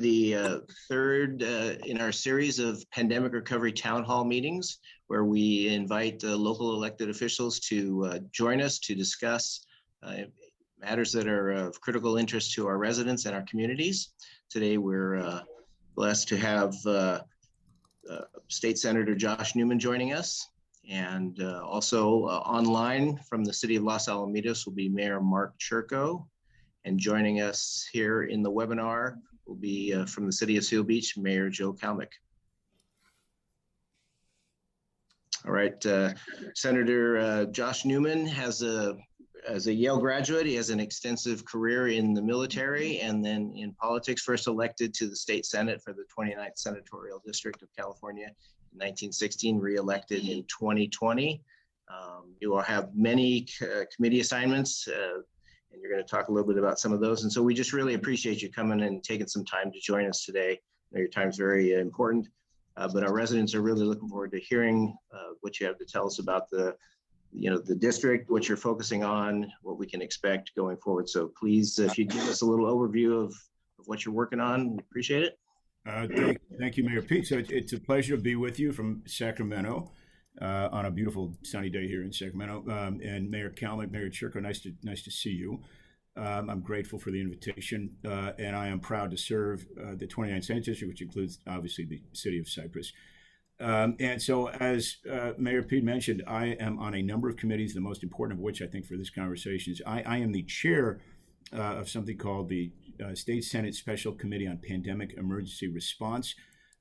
The third in our series of pandemic recovery town hall meetings, where we invite local elected officials to join us to discuss matters that are of critical interest to our residents and our communities. Today, we're blessed to have State Senator Josh Newman joining us. And also online from the city of Los Alamitos will be Mayor Mark Churko. And joining us here in the webinar will be from the city of Seal Beach, Mayor Joe Kalmick. All right, Senator Josh Newman as a Yale graduate. He has an extensive career in the military and then in politics, first elected to the state Senate for the 29th Senatorial District of California in 1916, re-elected in 2020. You will have many committee assignments, and you're going to talk a little bit about some of those. And so we just really appreciate you coming and taking some time to join us today. I know your time is very important, but our residents are really looking forward to hearing what you have to tell us about the district, what you're focusing on, what we can expect going forward. So please, if you give us a little overview of what you're working on, we appreciate it. Thank you, Mayor Peat. So it's a pleasure to be with you from Sacramento on a beautiful sunny day here in Sacramento. And Mayor Kalmick, Mayor Churko, nice to see you. I'm grateful for the invitation, and I am proud to serve the 29th Senate District, which includes obviously the city of Cypress. And so, as Mayor Peat mentioned, I am on a number of committees, the most important of which I think for this conversation is I am the chair of something called the State Senate Special Committee on Pandemic Emergency Response.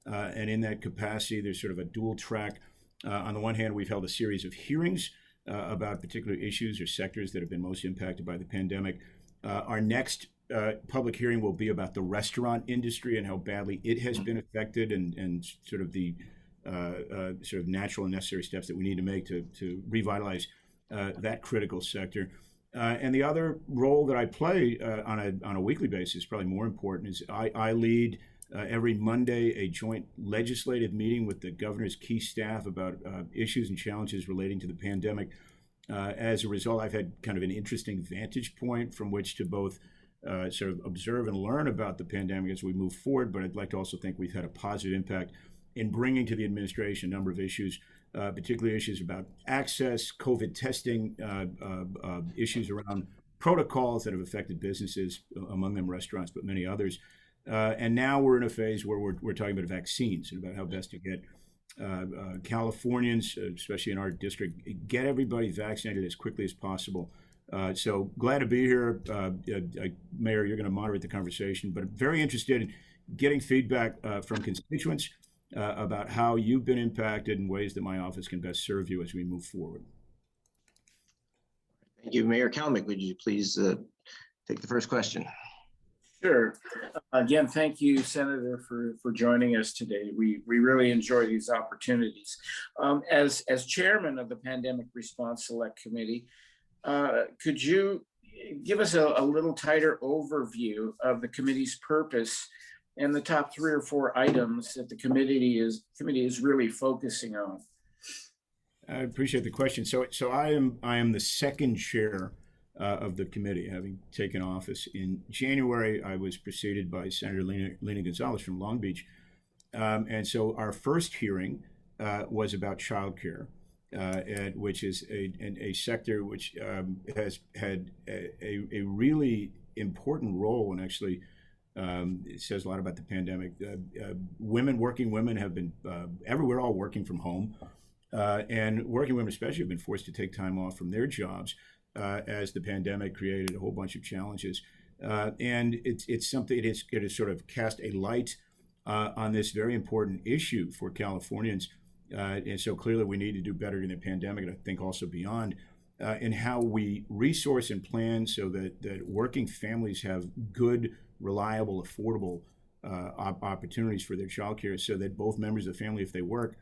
And in that capacity, there's sort of a dual track. On the one hand, we've held a series of hearings about particular issues or sectors that have been most impacted by the pandemic. Our next public hearing will be about the restaurant industry and how badly it has been affected, and sort of the sort of natural and necessary steps that we need to make to revitalize that critical sector. And the other role that I play on a weekly basis, probably more important, is I lead every Monday a joint legislative meeting with the governor's key staff about issues and challenges relating to the pandemic. As a result, I've had kind of an interesting vantage point from which to both sort of observe and learn about the pandemic as we move forward, but I'd like to also think we've had a positive impact in bringing to the administration a number of issues, particularly issues about access, COVID testing, issues around protocols that have affected businesses, among them restaurants, but many others. And now we're in a phase where we're talking about vaccines and about how best to get Californians, especially in our district, get everybody vaccinated as quickly as possible. So glad to be here. Mayor, you're going to moderate the conversation, but I'm very interested in getting feedback from constituents about how you've been impacted and ways that my office can best serve you as we move forward. Thank you. Mayor Kalmick, would you please take the first question? Sure. Again, thank you, Senator, for joining us today. We really enjoy these opportunities. As chairman of the Pandemic Response Select Committee, could you give us a little tighter overview of the committee's purpose and the top 3 or 4 items that the committee is really focusing on? I appreciate the question. So I am the second chair of the committee, having taken office in January. I was preceded by Senator Lena Gonzalez from Long Beach, and so our first hearing was about childcare, which is a sector which has had a really important role, and actually it says a lot about the pandemic. Working women have been everywhere, all working from home, and working women especially have been forced to take time off from their jobs as the pandemic created a whole bunch of challenges. And it's something, it has sort of cast a light on this very important issue for Californians. And so clearly we need to do better in the pandemic, and I think also beyond, in how we resource and plan so that working families have good, reliable, affordable opportunities for their childcare, so that both members of the family, if they work,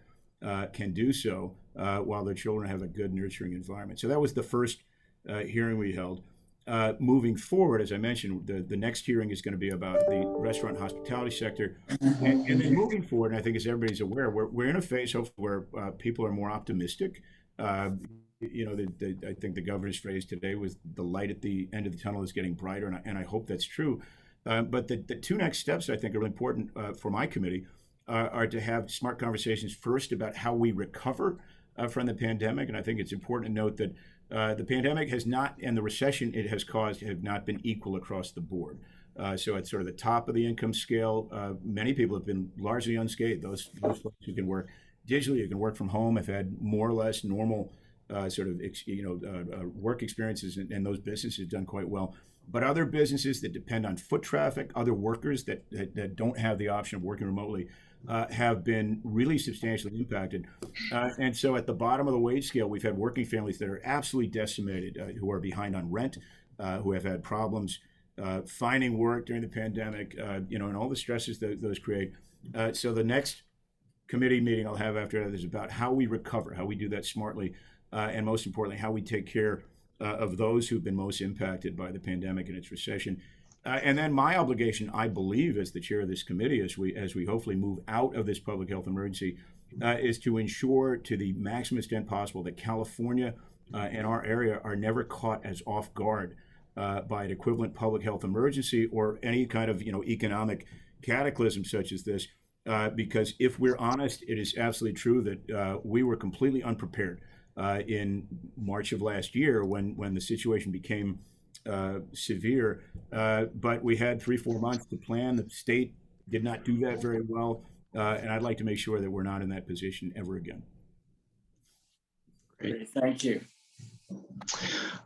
can do so while their children have a good, nurturing environment. So that was the first hearing we held. Moving forward, as I mentioned, the next hearing is going to be about the restaurant hospitality sector. And then moving forward, and I think as everybody's aware, we're in a phase where people are more optimistic. I think the governor's phrase today was the light at the end of the tunnel is getting brighter, and I hope that's true. But the two next steps I think are really important for my committee are to have smart conversations first about how we recover from the pandemic. And I think it's important to note that the pandemic has not, and the recession it has caused, have not been equal across the board. So at sort of the top of the income scale, many people have been largely unscathed. Those folks who can work digitally, who can work from home, have had more or less normal work experiences, and those businesses have done quite well. But other businesses that depend on foot traffic, other workers that don't have the option of working remotely, have been really substantially impacted. And so at the bottom of the wage scale, we've had working families that are absolutely decimated, who are behind on rent, who have had problems finding work during the pandemic, and all the stresses that those create. So the next committee meeting I'll have after that is about how we recover, how we do that smartly, and most importantly, how we take care of those who've been most impacted by the pandemic and its recession. And then my obligation, I believe, as the chair of this committee, as we hopefully move out of this public health emergency, is to ensure to the maximum extent possible that California and our area are never caught as off guard by an equivalent public health emergency or any kind of economic cataclysm such as this. Because if we're honest, it is absolutely true that we were completely unprepared in March of last year when the situation became severe. But we had 3-4 months to plan. The state did not do that very well. And I'd like to make sure that we're not in that position ever again. Great. Thank you.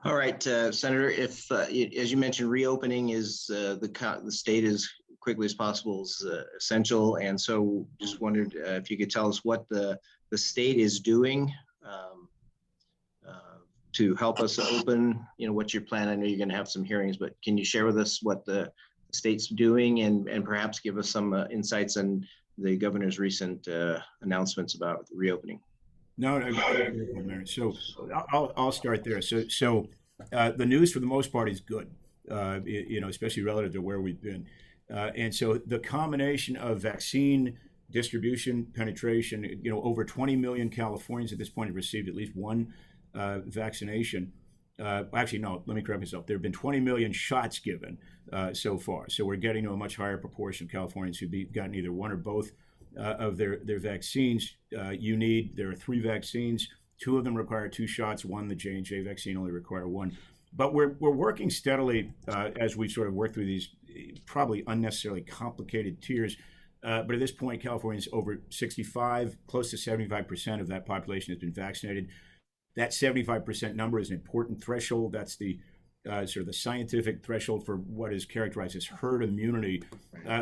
All right, Senator, if, as you mentioned, reopening is the state as quickly as possible is essential. And so just wondered if you could tell us what the state is doing to help us open, what's your plan? I know you're going to have some hearings, but can you share with us what the state's doing and perhaps give us some insights on the governor's recent announcements about reopening? No, so I'll start there. So the news for the most part is good, especially relative to where we've been. And so the combination of vaccine distribution, penetration, over 20 million Californians at this point have received at least one vaccination. Actually, no, let me correct myself. There have been 20 million shots given so far. So we're getting to a much higher proportion of Californians who've gotten either one or both of their vaccines. There are 3 vaccines. 2 of them require 2 shots. One, the J&J vaccine, only require 1. But we're working steadily as we sort of work through these probably unnecessarily complicated tiers. But at this point, California's over 65, close to 75% of that population has been vaccinated. That 75% number is an important threshold. That's the sort of the scientific threshold for what is characterized as herd immunity,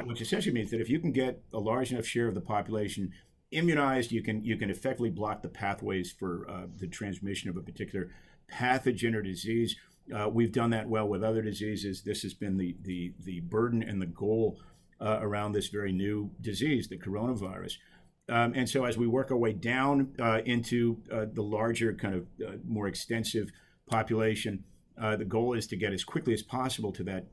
which essentially means that if you can get a large enough share of the population immunized, you can effectively block the pathways for the transmission of a particular pathogen or disease. We've done that well with other diseases. This has been the burden and the goal around this very new disease, the coronavirus. And so as we work our way down into the larger kind of more extensive population, the goal is to get as quickly as possible to that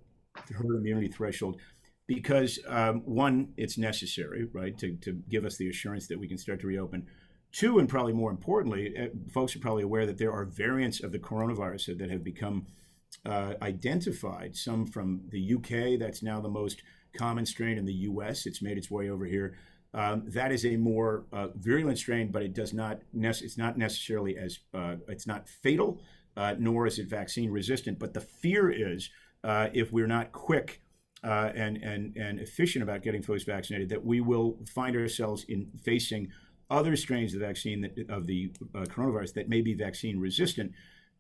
herd immunity threshold because one, it's necessary, right, to give us the assurance that we can start to reopen. 2, and probably more importantly, folks are probably aware that there are variants of the coronavirus that have become identified, some from the UK, that's now the most common strain in the US, it's made its way over here. That is a more virulent strain, but it's not necessarily as, it's not fatal, nor is it vaccine resistant. But the fear is if we're not quick and efficient about getting folks vaccinated, that we will find ourselves in facing other strains of vaccine of the coronavirus that may be vaccine resistant.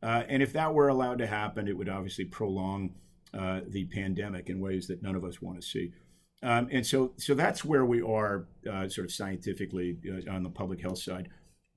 And if that were allowed to happen, it would obviously prolong the pandemic in ways that none of us want to see. And so that's where we are sort of scientifically on the public health side.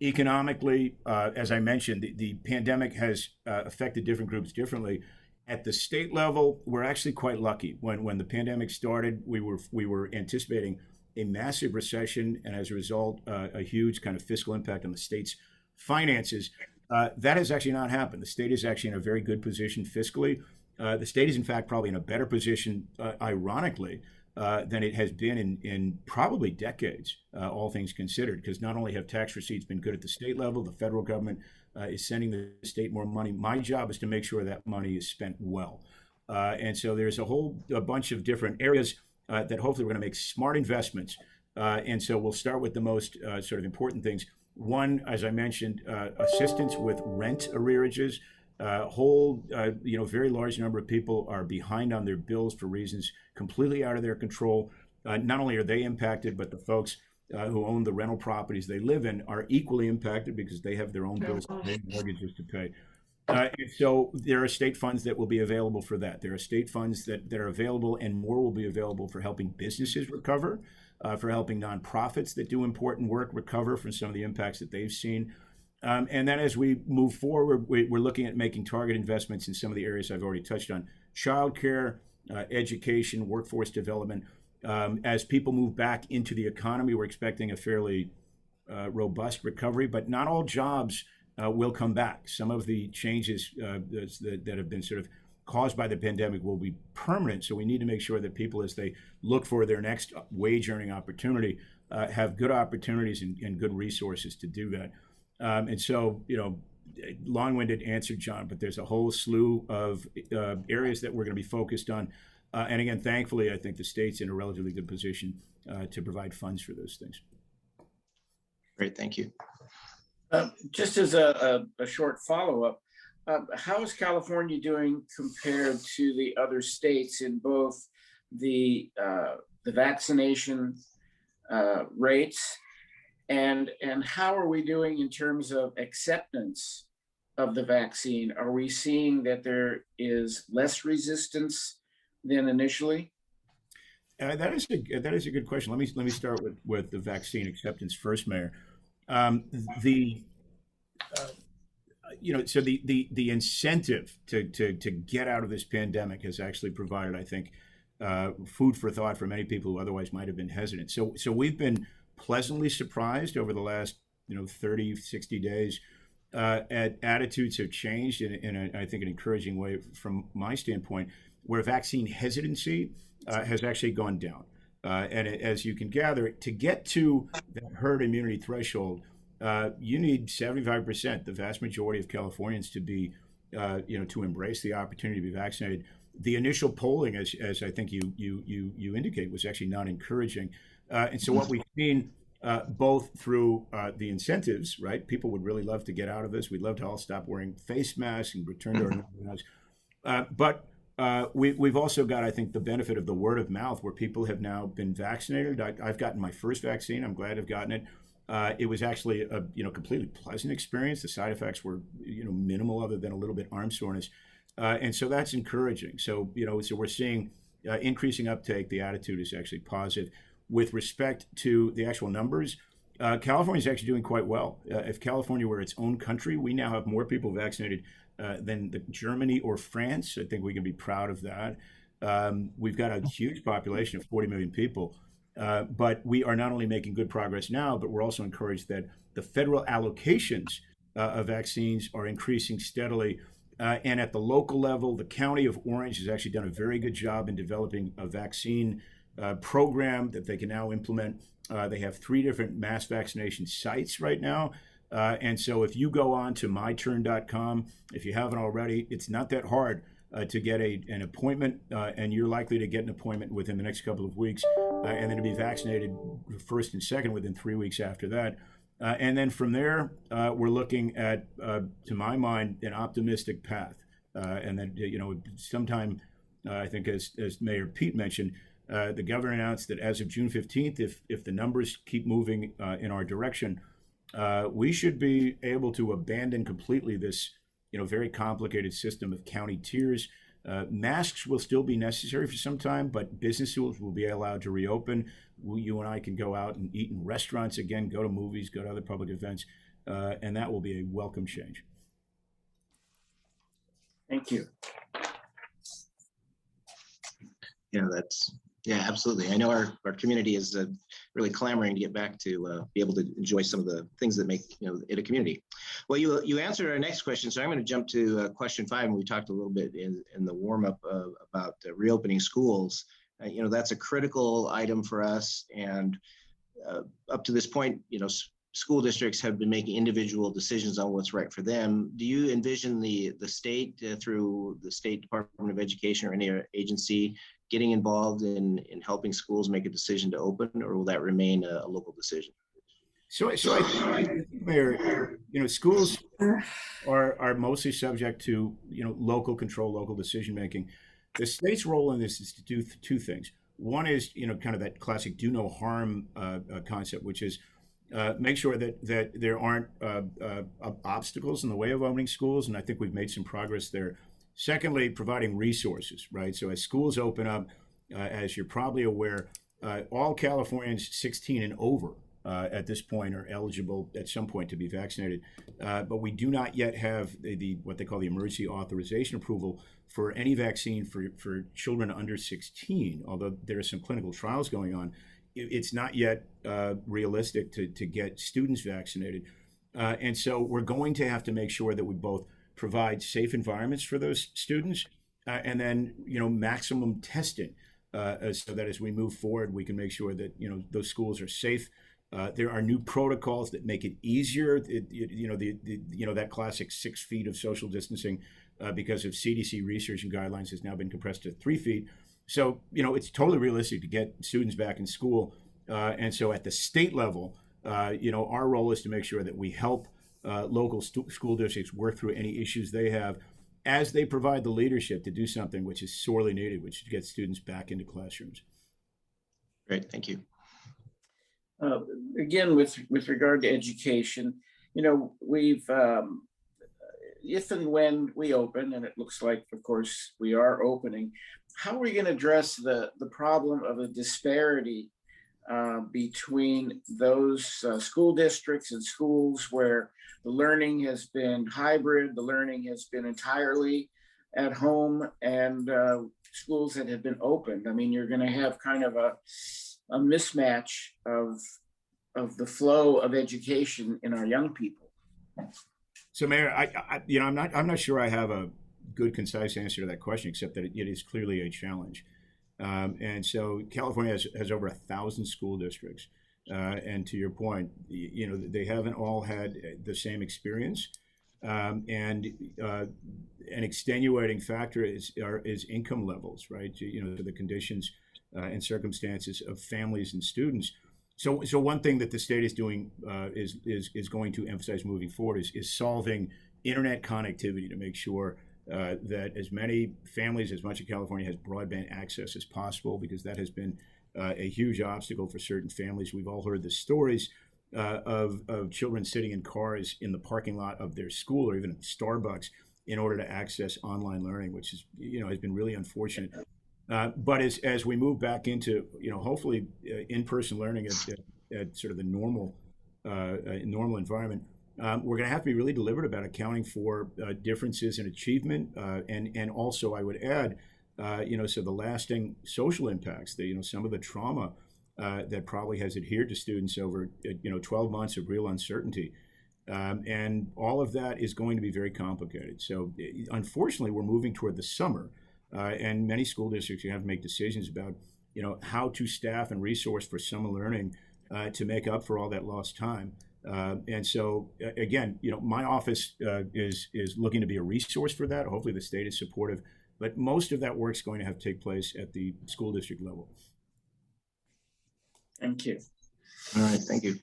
Economically, as I mentioned, the pandemic has affected different groups differently. At the state level, we're actually quite lucky. When the pandemic started, we were anticipating a massive recession, and as a result, a huge kind of fiscal impact on the state's finances. That has actually not happened. The state is actually in a very good position fiscally. The state is, in fact, probably in a better position, ironically, than it has been in probably decades, all things considered, because not only have tax receipts been good at the state level, the federal government is sending the state more money. My job is to make sure that money is spent well. And so there's a bunch of different areas that hopefully we're going to make smart investments. And so we'll start with the most sort of important things. One, as I mentioned, assistance with rent arrearages. Very large number of people are behind on their bills for reasons completely out of their control. Not only are they impacted, but the folks who own the rental properties they live in are equally impacted because they have their own bills to pay, mortgages to pay. And so there are state funds that will be available for that. There are state funds that are available, and more will be available for helping businesses recover, for helping nonprofits that do important work recover from some of the impacts that they've seen. And then as we move forward, we're looking at making target investments in some of the areas I've already touched on: childcare, education, workforce development. As people move back into the economy, we're expecting a fairly robust recovery, but not all jobs will come back. Some of the changes that have been sort of caused by the pandemic will be permanent. So we need to make sure that people, as they look for their next wage earning opportunity, have good opportunities and good resources to do that. And so, long-winded answer, John, but there's a whole slew of areas that we're going to be focused on. And again, thankfully, I think the state's in a relatively good position to provide funds for those things. Great, thank you. Just as a short follow-up, how is California doing compared to the other states in both the vaccination rates and how are we doing in terms of acceptance of the vaccine? Are we seeing that there is less resistance than initially? That is a good question. Let me start with the vaccine acceptance first, Mayor. The incentive to get out of this pandemic has actually provided, I think, food for thought for many people who otherwise might have been hesitant. So we've been pleasantly surprised over the last 30, 60 days. Attitudes have changed in I think, an encouraging way from my standpoint, where vaccine hesitancy has actually gone down. And as you can gather, to get to the herd immunity threshold, you need 75%, the vast majority of Californians, to be, to embrace the opportunity to be vaccinated. The initial polling, as I think you indicate, was actually not encouraging. And so what we've seen, both through the incentives, right? People would really love to get out of this. We'd love to all stop wearing face masks and return to our normal lives. But we've also got, I think, the benefit of the word of mouth, where people have now been vaccinated. I've gotten my first vaccine. I'm glad I've gotten it. It was actually a completely pleasant experience. The side effects were minimal, other than a little bit arm soreness, and so that's encouraging. So so we're seeing increasing uptake. The attitude is actually positive. With respect to the actual numbers, California is actually doing quite well. If California were its own country, we now have more people vaccinated than Germany or France. I think we can be proud of that. We've got a huge population of 40 million people. But we are not only making good progress now, but we're also encouraged that the federal allocations of vaccines are increasing steadily. And at the local level, the County of Orange has actually done a very good job in developing a vaccine program that they can now implement. They have 3 different mass vaccination sites right now. And so if you go on to myturn.com, if you haven't already, it's not that hard to get an appointment, and you're likely to get an appointment within the next couple of weeks, and then to be vaccinated first and second within 3 weeks after that. And then from there, we're looking at, to my mind, an optimistic path. And then, sometime, I think as Mayor Peat mentioned, the governor announced that as of June 15th, if the numbers keep moving in our direction, we should be able to abandon completely this very complicated system of county tiers. Masks will still be necessary for some time, but businesses will be allowed to reopen. You and I can go out and eat in restaurants again, go to movies, go to other public events, and that will be a welcome change. Thank you. Yeah, absolutely. I know our community is really clamoring to get back to be able to enjoy some of the things that make it a community. Well, you answered our next question, so I'm going to jump to question 5, and we talked a little bit in the warm-up about reopening schools. That's a critical item for us, and up to this point, school districts have been making individual decisions on what's right for them. Do you envision the state through the State Department of Education or any agency getting involved in helping schools make a decision to open, or will that remain a local decision? So I think, Mayor, schools are mostly subject to, local control, local decision making. The state's role in this is to do two things. One is, kind of that classic do no harm concept, which is make sure that there aren't obstacles in the way of opening schools, and I think we've made some progress there. Secondly, providing resources, right? So as schools open up, as you're probably aware, all Californians 16 and over at this point are eligible at some point to be vaccinated, but we do not yet have the what they call the emergency authorization approval for any vaccine for children under 16. Although there are some clinical trials going on, it's not yet realistic to get students vaccinated, and so we're going to have to make sure that we both provide safe environments for those students, and then maximum testing, so that as we move forward, we can make sure that those schools are safe. There are new protocols that make it easier. That classic 6 feet of social distancing, because of CDC research and guidelines, has now been compressed to 3 feet. So it's totally realistic to get students back in school. And so at the state level, our role is to make sure that we help local school districts work through any issues they have as they provide the leadership to do something which is sorely needed, which is to get students back into classrooms. Great, thank you. Again, with regard to education, we've, if and when we open, and it looks like, of course, we are opening, how are we going to address the problem of a disparity between those school districts and schools where the learning has been hybrid, the learning has been entirely at home, and schools that have been opened? I mean, you're going to have kind of a mismatch of the flow of education in our young people. So, Mayor, I'm not sure I have a good, concise answer to that question, except that it is clearly a challenge. And so California has over 1,000 school districts. And to your point, they haven't all had the same experience. And an extenuating factor is income levels, right? The conditions and circumstances of families and students. So one thing that the state is doing is going to emphasize moving forward is solving internet connectivity to make sure that as many families, as much of California has broadband access as possible, because that has been a huge obstacle for certain families. We've all heard the stories of children sitting in cars in the parking lot of their school or even at Starbucks in order to access online learning, which is has been really unfortunate. But as we move back into hopefully in-person learning at sort of the normal environment, we're going to have to be really deliberate about accounting for differences in achievement, and also I would add, so the lasting social impacts, some of the trauma that probably has adhered to students over 12 months of real uncertainty, and all of that is going to be very complicated. So unfortunately, we're moving toward the summer. And many school districts, you have to make decisions about, how to staff and resource for summer learning to make up for all that lost time. And so, again, my office is looking to be a resource for that. Hopefully, the state is supportive, but most of that work is going to have to take place at the school district level. Thank you. All right, thank you.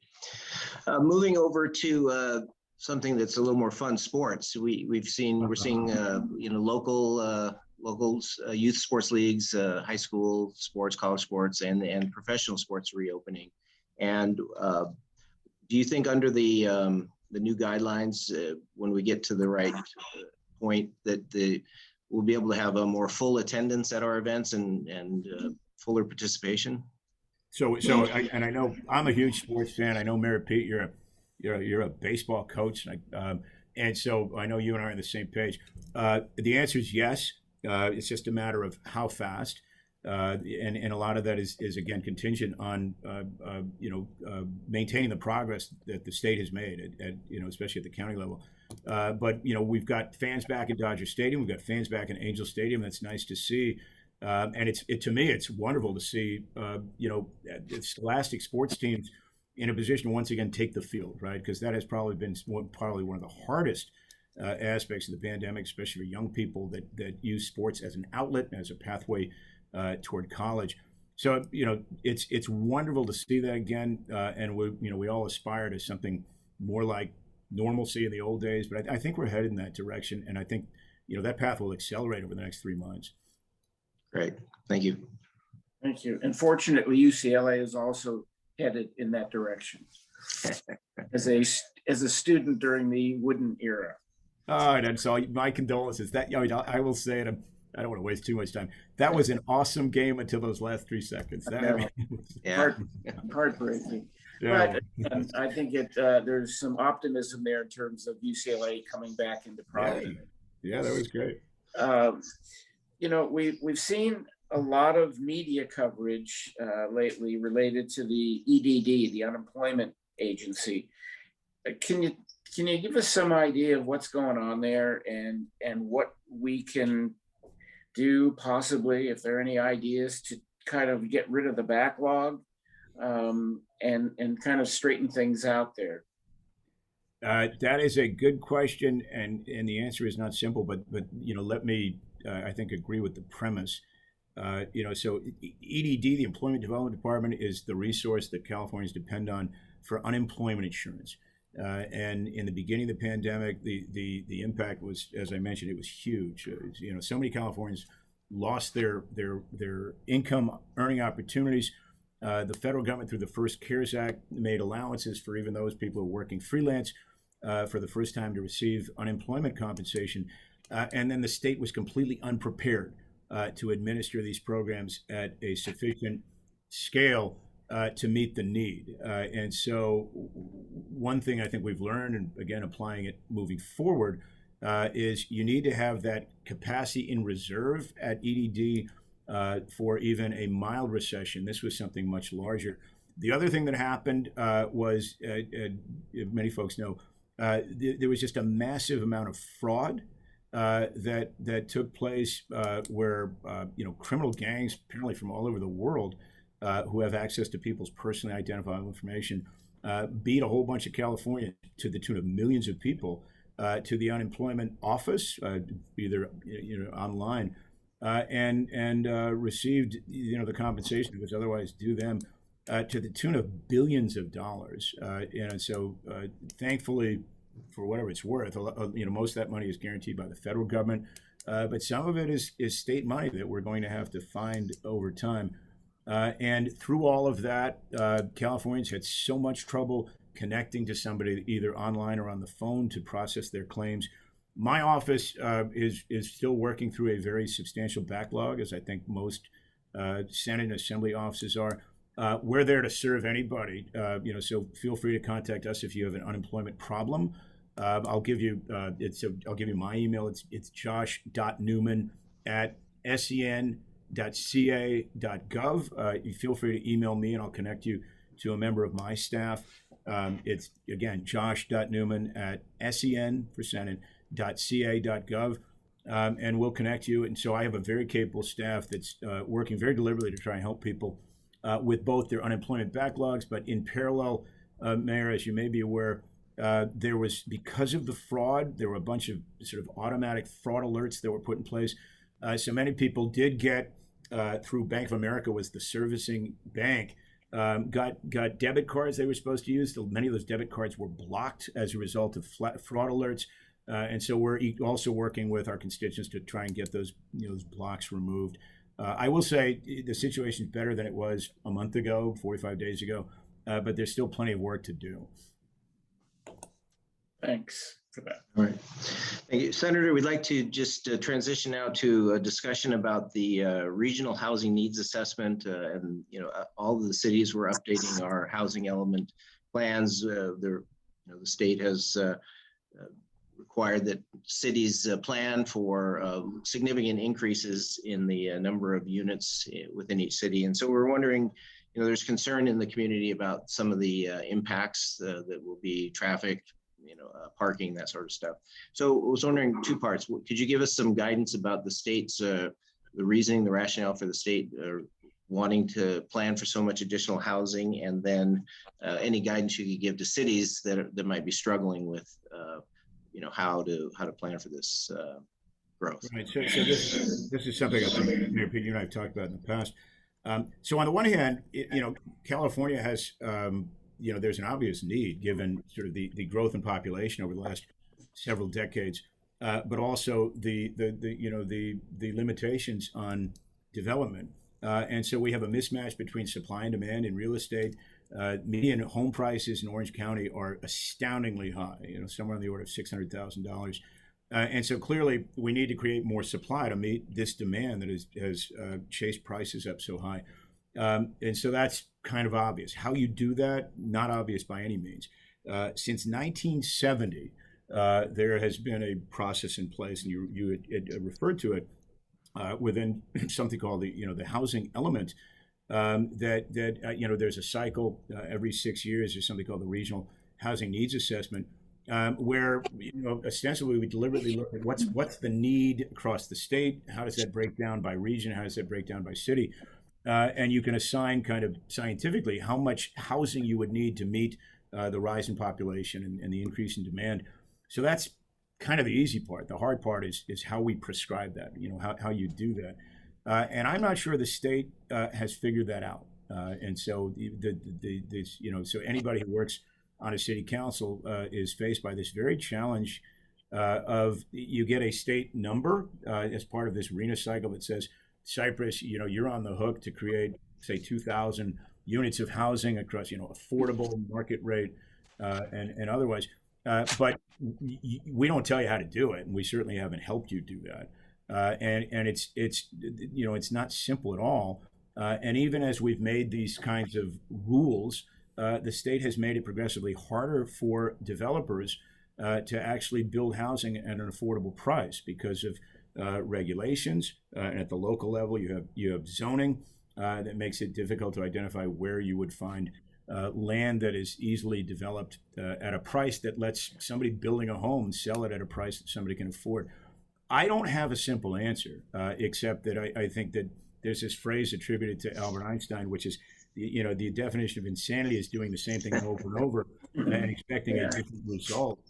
Moving over to something that's a little more fun, sports. We're seeing local youth sports leagues, high school sports, college sports, and professional sports reopening. And do you think under the new guidelines, when we get to the right point, that we'll be able to have a more full attendance at our events and fuller participation? So I know I'm a huge sports fan. I know Mayor Peat, you're a baseball coach, and so I know you and I are on the same page. The answer is yes. It's just a matter of how fast, and a lot of that is again contingent on maintaining the progress that the state has made at especially at the county level. But we've got fans back in Dodger Stadium, we've got fans back in Angel Stadium. That's nice to see, and to me it's wonderful to see scholastic sports teams in a position to once again take the field, right? Because that has probably been probably one of the hardest aspects of the pandemic, especially for young people that use sports as an outlet, as a pathway toward college. So, it's wonderful to see that again, and we all aspire to something more like normalcy in the old days. But I think we're headed in that direction, and I think that path will accelerate over the next 3 months. Great, thank you. Thank you. And fortunately, UCLA is also headed in that direction as a student during the wooden era. And so my condolences. That I will say it. I don't want to waste too much time. That was an awesome game until those last 3 seconds. Heartbreaking. Yeah. But I think there's some optimism there in terms of UCLA coming back into prominence. Yeah, that was great. We've seen a lot of media coverage lately related to the EDD, the unemployment agency. Can you give us some idea of what's going on there and what we can do possibly, if there are any ideas to kind of get rid of the backlog and kind of straighten things out there? That is a good question, and the answer is not simple. But let me I think agree with the premise. So EDD, the Employment Development Department, is the resource that Californians depend on for unemployment insurance. And in the beginning of the pandemic, the impact was, as I mentioned, it was huge. So many Californians lost their income earning opportunities. The federal government, through the first CARES Act, made allowances for even those people who are working freelance for the first time to receive unemployment compensation. And then the state was completely unprepared to administer these programs at a sufficient scale to meet the need. And so one thing I think we've learned, and again, applying it moving forward, is you need to have that capacity in reserve at EDD for even a mild recession. This was something much larger. The other thing that happened was, many folks know, there was just a massive amount of fraud that took place where criminal gangs, apparently from all over the world, who have access to people's personally identifiable information, beat a whole bunch of California to the tune of millions of people to the unemployment office, either online, and received the compensation that was otherwise due them to the tune of billions of dollars. And so, thankfully, for whatever it's worth, most of that money is guaranteed by the federal government, but some of it is state money that we're going to have to find over time. And through all of that, Californians had so much trouble connecting to somebody either online or on the phone to process their claims. My office is still working through a very substantial backlog, as I think most Senate and Assembly offices are. We're there to serve anybody, so feel free to contact us if you have an unemployment problem. I'll give you my email. It's josh.newman@sen.ca.gov. You feel free to email me and I'll connect you to a member of my staff. It's again josh.newman@sen for Senate.ca.gov. And we'll connect you. And so I have a very capable staff that's working very deliberately to try and help people with both their unemployment backlogs, but in parallel, Mayor, as you may be aware, there was, because of the fraud, there were a bunch of sort of automatic fraud alerts that were put in place. So many people did get, through Bank of America was the servicing bank, got debit cards they were supposed to use. Many of those debit cards were blocked as a result of fraud alerts. And so we're also working with our constituents to try and get those blocks removed. I will say the situation is better than it was a month ago, 45 days ago, but there's still plenty of work to do. Thanks for that. All right. Thank you. Senator, we'd like to just transition now to a discussion about the regional housing needs assessment. And, all of the cities were updating our housing element plans. The state has required that cities plan for significant increases in the number of units within each city. And so we're wondering, there's concern in the community about some of the impacts that will be traffic, parking, that sort of stuff. So I was wondering two parts. Could you give us some guidance about the state's, the reasoning, the rationale for the state wanting to plan for so much additional housing, and then any guidance you could give to cities that might be struggling with, how to plan for this growth. Right. So this is something I think, Mayor Peat, you and I have talked about in the past. So on the one hand, California has, there's an obvious need given sort of the growth in population over the last several decades, but also the limitations on development. And so we have a mismatch between supply and demand in real estate. Median home prices in Orange County are astoundingly high, somewhere on the order of $600,000. And so clearly we need to create more supply to meet this demand that has chased prices up so high. And so that's kind of obvious. How you do that, not obvious by any means. Since 1970, there has been a process in place, and you had referred to it within something called the housing element. There's a cycle every 6 years. There's something called the Regional Housing Needs Assessment, where ostensibly we deliberately look at what's the need across the state. How does that break down by region? How does that break down by city? And you can assign kind of scientifically how much housing you would need to meet the rise in population and the increase in demand. So that's kind of the easy part. The hard part is how we prescribe that. How you do that. And I'm not sure the state has figured that out. And so so anybody who works on a city council is faced by this very challenge of you get a state number as part of this RENA cycle that says, Cypress, you're on the hook to create, say, 2,000 units of housing across, affordable market rate and otherwise. But we don't tell you how to do it, and we certainly haven't helped you do that. And it's not simple at all. And even as we've made these kinds of rules, the state has made it progressively harder for developers to actually build housing at an affordable price because of regulations. And at the local level, you have zoning that makes it difficult to identify where you would find land that is easily developed at a price that lets somebody building a home sell it at a price that somebody can afford. I don't have a simple answer, except that I think that there's this phrase attributed to Albert Einstein, which is, the definition of insanity is doing the same thing over and over and expecting a different result.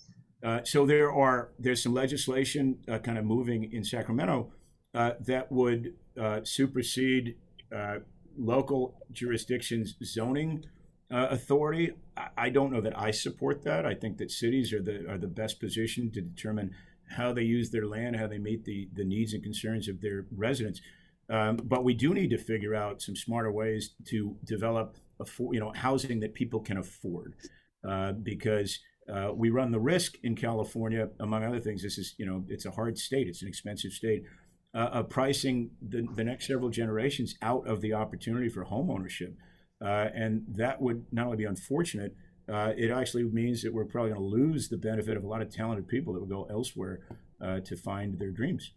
So there's some legislation kind of moving in Sacramento that would supersede local jurisdictions' zoning authority. I don't know that I support that. I think that cities are the best positioned to determine how they use their land, how they meet the needs and concerns of their residents. But we do need to figure out some smarter ways to develop housing that people can afford, because we run the risk in California, among other things. This is, it's a hard state. It's an expensive state. Of pricing the next several generations out of the opportunity for home ownership. And that would not only be unfortunate, it actually means that we're probably going to lose the benefit of a lot of talented people that would go elsewhere to find their dreams.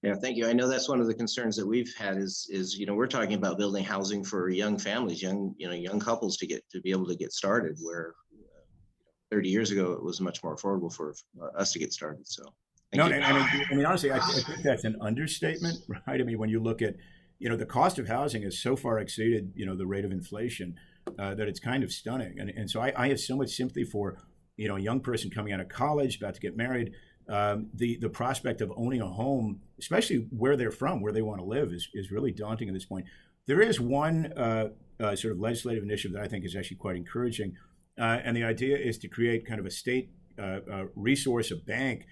Yeah, thank you. I know that's one of the concerns that we've had is we're talking about building housing for young families, young couples to be able to get started, where 30 years ago it was much more affordable for us to get started. So no, and I mean honestly, I think that's an understatement, right? I mean, when you look at the cost of housing has so far exceeded the rate of inflation that it's kind of stunning. And so I have so much sympathy for a young person coming out of college, about to get married. The prospect of owning a home, especially where they're from, where they want to live, is really daunting at this point. There is one sort of legislative initiative that I think is actually quite encouraging, and the idea is to create kind of a state resource, a bank,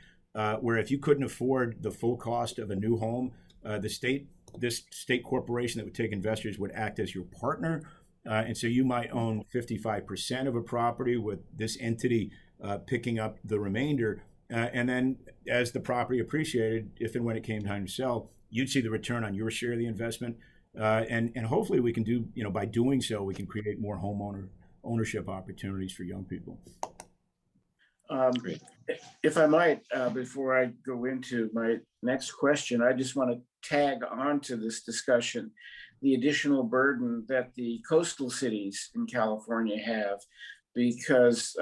where if you couldn't afford the full cost of a new home, this state corporation that would take investors would act as your partner, and so you might own 55% of a property with this entity picking up the remainder. And then as the property appreciated, if and when it came time to sell, you'd see the return on your share of the investment. And hopefully we can do, by doing so, we can create more ownership opportunities for young people. If I might, before I go into my next question, I just want to tag on to this discussion the additional burden that the coastal cities in California have, because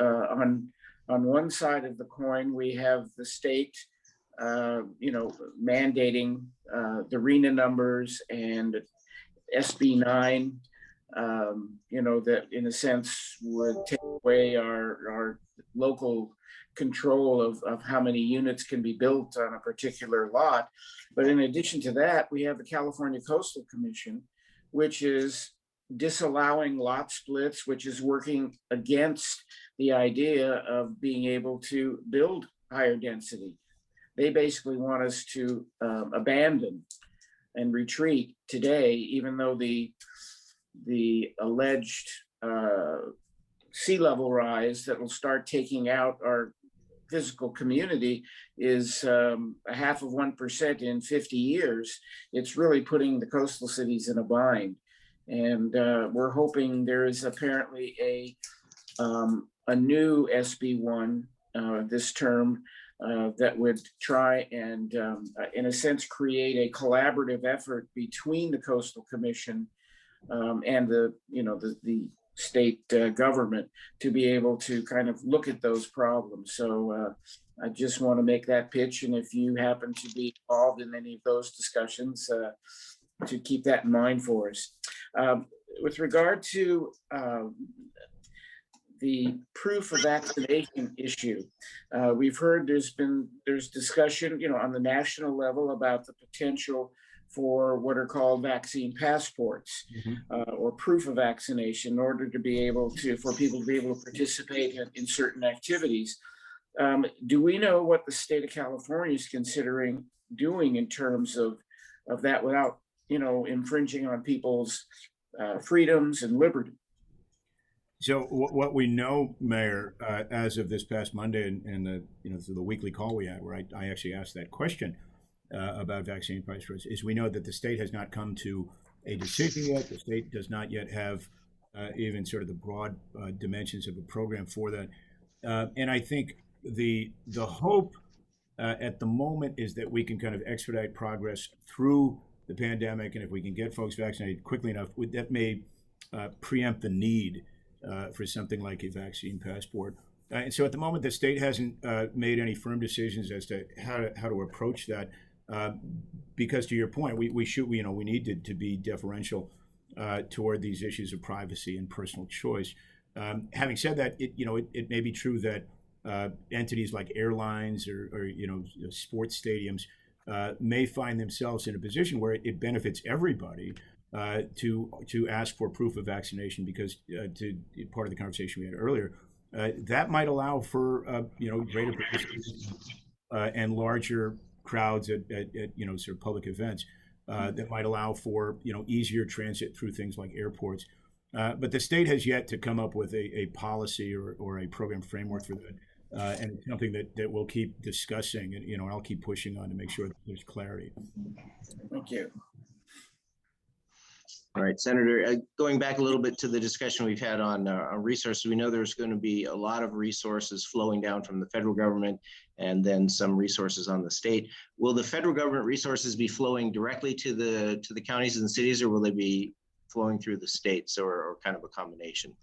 on one side of the coin, we have the state, mandating the RENA numbers and SB 9, that in a sense would take away our local control of how many units can be built on a particular lot. But in addition to that, we have the California Coastal Commission, which is disallowing lot splits, which is working against the idea of being able to build higher density. They basically want us to abandon and retreat today, even though the alleged sea level rise that will start taking out our physical community is a 0.5% in 50 years. It's really putting the coastal cities in a bind. And we're hoping there is apparently a new SB1 this term that would try and, in a sense, create a collaborative effort between the Coastal Commission and the state government to be able to kind of look at those problems. So I just want to make that pitch, and if you happen to be involved in any of those discussions, to keep that in mind for us. With regard to the proof of vaccination issue, we've heard there's discussion, on the national level about the potential for what are called vaccine passports, or proof of vaccination, in order to be able to, for people to be able to participate in certain activities. Do we know what the state of California is considering doing in terms of that without, infringing on people's freedoms and liberty? So what we know, Mayor, as of this past Monday and through the weekly call we had, where I actually asked that question about vaccine passports, is we know that the state has not come to a decision yet. The state does not yet have even sort of the broad dimensions of a program for that. And I think the hope at the moment is that we can kind of expedite progress through the pandemic, and if we can get folks vaccinated quickly enough, that may preempt the need for something like a vaccine passport. And so at the moment, the state hasn't made any firm decisions as to how to approach that. Because to your point, we need to be deferential toward these issues of privacy and personal choice. Having said that, it may be true that entities like airlines or sports stadiums may find themselves in a position where it benefits everybody to ask for proof of vaccination, because to part of the conversation we had earlier, that might allow for greater participation and larger crowds at sort of public events that might allow for easier transit through things like airports. But the state has yet to come up with a policy or a program framework for that. And it's something that we'll keep discussing, and I'll keep pushing on to make sure that there's clarity. Thank you. All right, Senator, going back a little bit to the discussion we've had on resources, we know there's going to be a lot of resources flowing down from the federal government and then some resources on the state. Will the federal government resources be flowing directly to the counties and cities, or will they be flowing through the states, or kind of a combination?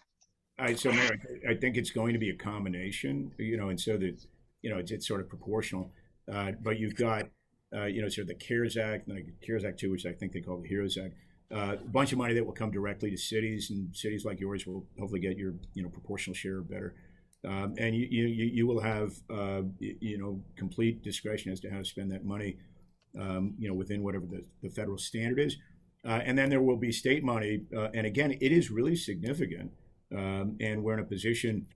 So, Mayor, I think it's going to be a combination, and so that, it's sort of proportional. But you've got, sort of the CARES Act, and the CARES Act 2, which I think they call the HEROES Act. A bunch of money that will come directly to cities, and cities like yours will hopefully get your proportional share or better. And you will have complete discretion as to how to spend that money, within whatever the federal standard is. And then there will be state money, and again, it is really significant. And we're in a position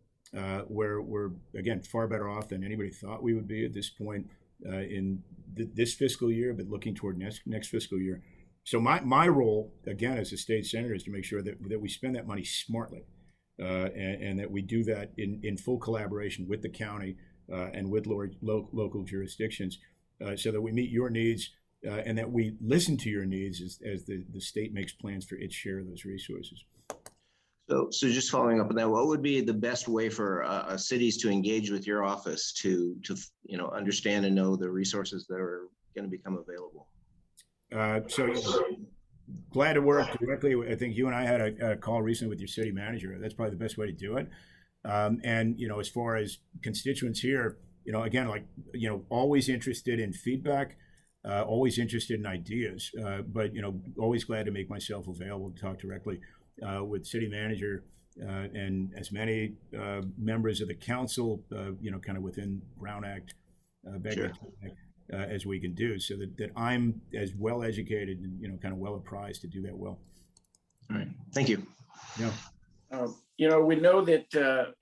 where we're, again, far better off than anybody thought we would be at this point in this fiscal year, but looking toward next fiscal year. So my role, again, as a state senator, is to make sure that we spend that money smartly, and that we do that in full collaboration with the county and with local jurisdictions, so that we meet your needs and that we listen to your needs as the state makes plans for its share of those resources. So just following up on that, what would be the best way for cities to engage with your office to understand and know the resources that are going to become available? So glad to work directly. I think you and I had a call recently with your city manager. That's probably the best way to do it. And as far as constituents here, again, always interested in feedback. always interested in ideas, but always glad to make myself available to talk directly with city manager and as many members of the council, kind of within Brown Act, Sure. as we can do, so that I'm as well educated and kind of well apprised to do that well. All right. Thank you. Yeah. We know that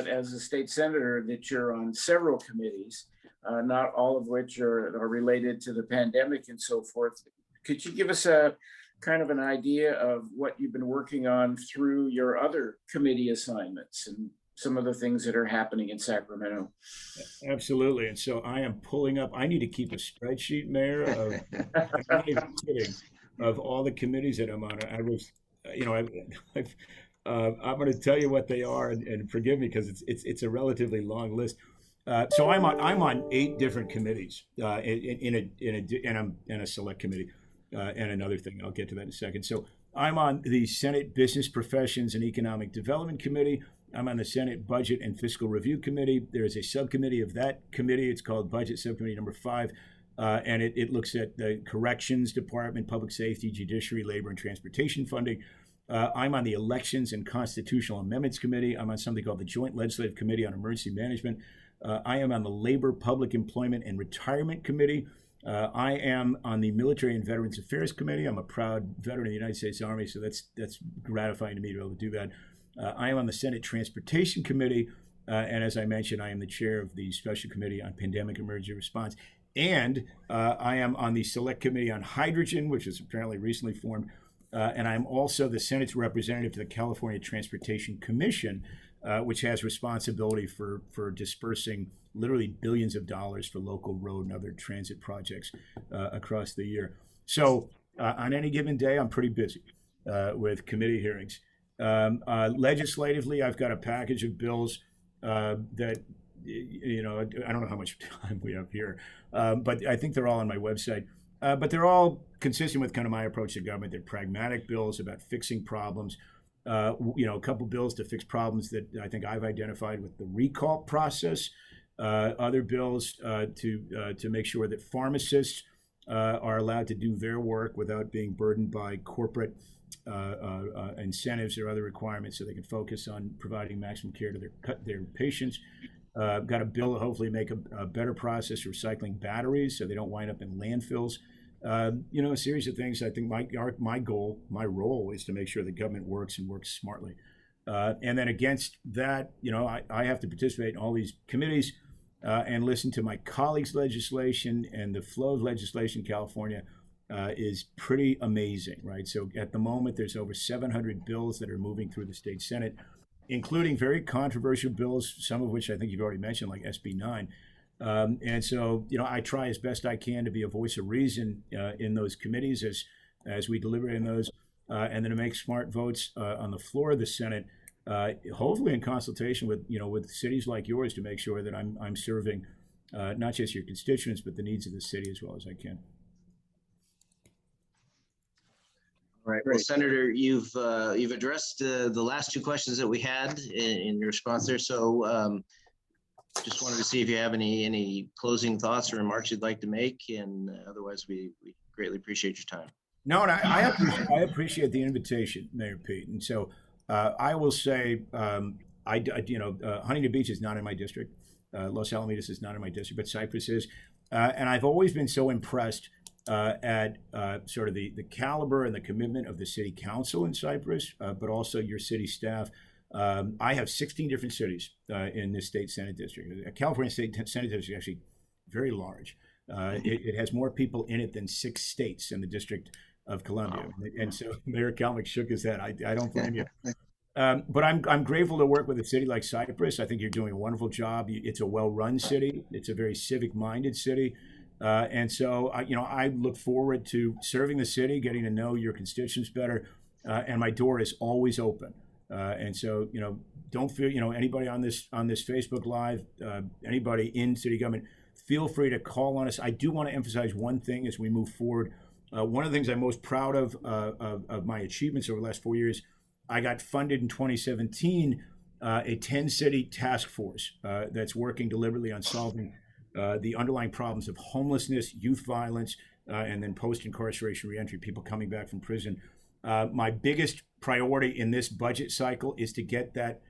as a state senator that you're on several committees, not all of which are related to the pandemic and so forth. Could you give us a kind of an idea of what you've been working on through your other committee assignments and some of the things that are happening in Sacramento? Absolutely. And so I am pulling up, I need to keep a spreadsheet, Mayor, of, I'm not even kidding, of all the committees that I'm on. I was, I'm going to tell you what they are, and forgive me because it's a relatively long list. So I'm on 8 different committees, and I'm in a select committee, and another thing. I'll get to that in a second. So I'm on the Senate Business Professions and Economic Development Committee. I'm on the Senate Budget and Fiscal Review Committee. There is a subcommittee of that committee. It's called Budget Subcommittee Number 5. And it looks at the Corrections Department, Public Safety, Judiciary, Labor, and Transportation funding. I'm on the Elections and Constitutional Amendments Committee. I'm on something called the Joint Legislative Committee on Emergency Management. I am on the Labor, Public Employment, and Retirement Committee. I am on the Military and Veterans Affairs Committee. I'm a proud veteran of the United States Army, so that's gratifying to me to be able to do that. I am on the Senate Transportation Committee, and as I mentioned, I am the chair of the Special Committee on Pandemic Emergency Response. And I am on the Select Committee on Hydrogen, which is apparently recently formed. And I'm also the Senate's representative to the California Transportation Commission, which has responsibility for dispersing literally billions of dollars for local road and other transit projects across the year. So on any given day, I'm pretty busy with committee hearings. Legislatively, I've got a package of bills that, I don't know how much time we have here, but I think they're all on my website. But they're all consistent with kind of my approach to government. They're pragmatic bills about fixing problems. A couple bills to fix problems that I think I've identified with the recall process. Other bills to make sure that pharmacists are allowed to do their work without being burdened by corporate incentives or other requirements, so they can focus on providing maximum care to their patients. Got a bill to hopefully make a better process for recycling batteries so they don't wind up in landfills. A series of things. I think my goal, my role is to make sure the government works and works smartly. And then against that, I have to participate in all these committees and listen to my colleagues' legislation, and the flow of legislation in California is pretty amazing, right? So at the moment, there's over 700 bills that are moving through the state Senate, including very controversial bills, some of which I think you've already mentioned, like SB 9. And so, I try as best I can to be a voice of reason in those committees as we deliberate in those, and then to make smart votes on the floor of the Senate, hopefully in consultation with cities like yours, to make sure that I'm serving not just your constituents, but the needs of the city as well as I can. All right. Well, Senator, you've addressed the last 2 questions that we had in your response there. So just wanted to see if you have any closing thoughts or remarks you'd like to make, and otherwise we greatly appreciate your time. No, and I appreciate the invitation, Mayor Peat. And so I will say, Huntington Beach is not in my district. Los Alamitos is not in my district, but Cypress is. And I've always been so impressed at sort of the caliber and the commitment of the city council in Cypress, but also your city staff. I have 16 different cities in this state Senate district. California State Senate District is actually very large. It has more people in it than 6 states in the District of Columbia. Wow. And so Mayor Kalmick shook his head. I don't blame you. But I'm grateful to work with a city like Cypress. I think you're doing a wonderful job. It's a well-run city. It's a very civic-minded city. And so, I look forward to serving the city, getting to know your constituents better, and my door is always open. And so, don't feel, anybody on this Facebook Live, anybody in city government, feel free to call on us. I do want to emphasize one thing as we move forward. One of the things I'm most proud of my achievements over the last 4 years, I got funded in 2017 a 10-city task force that's working deliberately on solving the underlying problems of homelessness, youth violence, and then post-incarceration reentry, people coming back from prison. My biggest priority in this budget cycle is to get that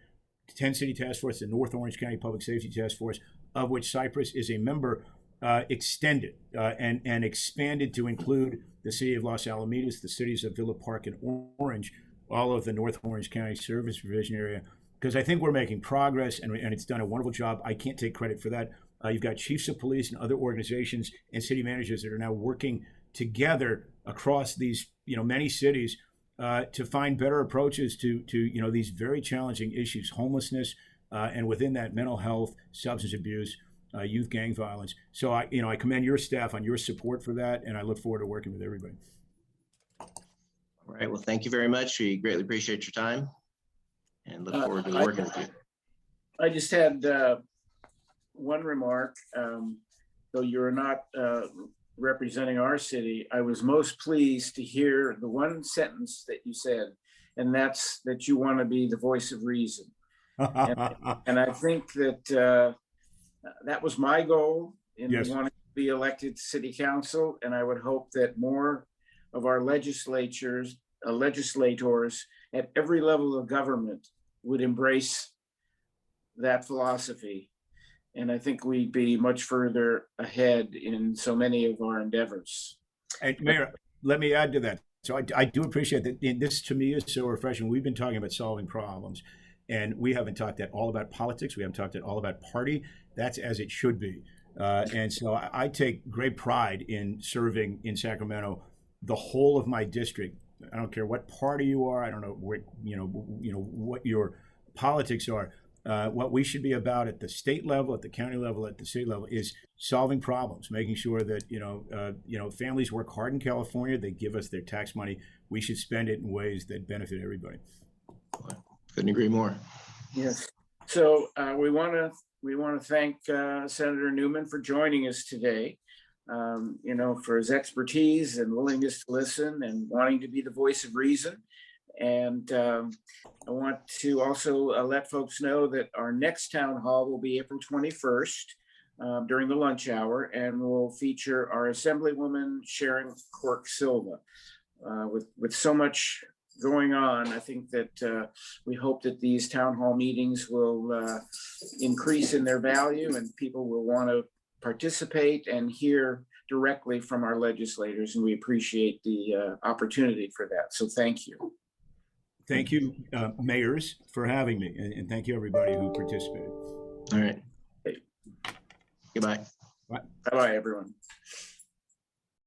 10-city task force, the North Orange County Public Safety Task Force, of which Cypress is a member, extended and expanded to include the city of Los Alamitos, the cities of Villa Park and Orange, all of the North Orange County Service Provision area, because I think we're making progress and it's done a wonderful job. I can't take credit for that. You've got chiefs of police and other organizations and city managers that are now working together across these, many cities to find better approaches to these very challenging issues, homelessness, and within that, mental health, substance abuse, youth gang violence. So I commend your staff on your support for that, and I look forward to working with everybody. All right. Well, thank you very much. We greatly appreciate your time and look forward to working with you. I just had one remark. Though you're not representing our city, I was most pleased to hear the one sentence that you said, and that's that you want to be the voice of reason. And I think that that was my goal in wanting to be elected to city council, and I would hope that more of our legislators at every level of government would embrace that philosophy. And I think we'd be much further ahead in so many of our endeavors. And Mayor, let me add to that. So I do appreciate that. And this to me is so refreshing. We've been talking about solving problems, and we haven't talked at all about politics. We haven't talked at all about party. That's as it should be. And so I take great pride in serving in Sacramento, the whole of my district. I don't care what party you are. I don't know what what your politics are. What we should be about at the state level, at the county level, at the city level is solving problems, making sure that families work hard in California. They give us their tax money. We should spend it in ways that benefit everybody. Couldn't agree more. Yes. So we want to thank Senator Newman for joining us today. For his expertise and willingness to listen and wanting to be the voice of reason. And I want to also let folks know that our next town hall will be April 21st during the lunch hour, and will feature our Assemblywoman Sharon Quirk Silva. With so much going on, I think that we hope that these town hall meetings will increase in their value, and people will want to participate and hear directly from our legislators, and we appreciate the opportunity for that. So thank you. Thank you, mayors, for having me, and thank you everybody who participated. All right. Okay. Goodbye. Bye-bye, everyone.